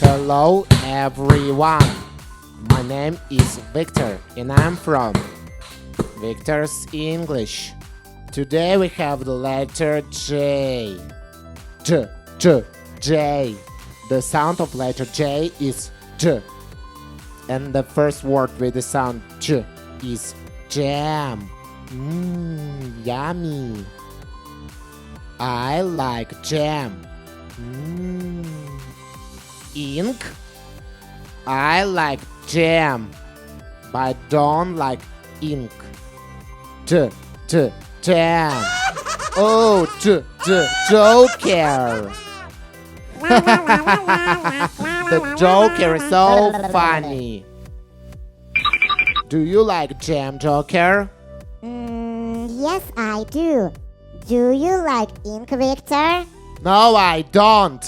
Hello everyone. My name is Viktor and I'm from Viktor's English. Today we have the letter J. J. The sound of letter J is J. And the first word with the sound J is jam. Yummy. I like jam. Ink. I like jam, but don't like ink. Jam. Oh, Joker. The Joker is so funny. Do you like jam, Joker? Yes, I do. Do you like ink, Viktor? No, I don't.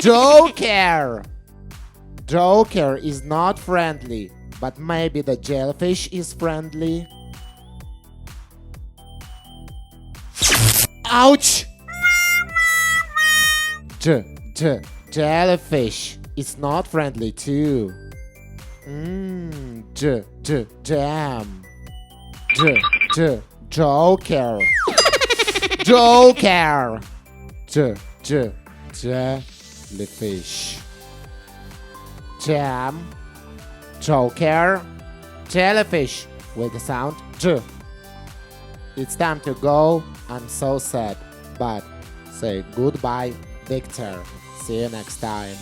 Joker. Joker is not friendly, but maybe the jellyfish is friendly. Ouch! Jellyfish is not friendly too. Jam. Joker. Joker. Jellyfish. Jam. Joker. Jellyfish with the sound J. It's time to go. I'm so sad, but say goodbye, Viktor. See you next time.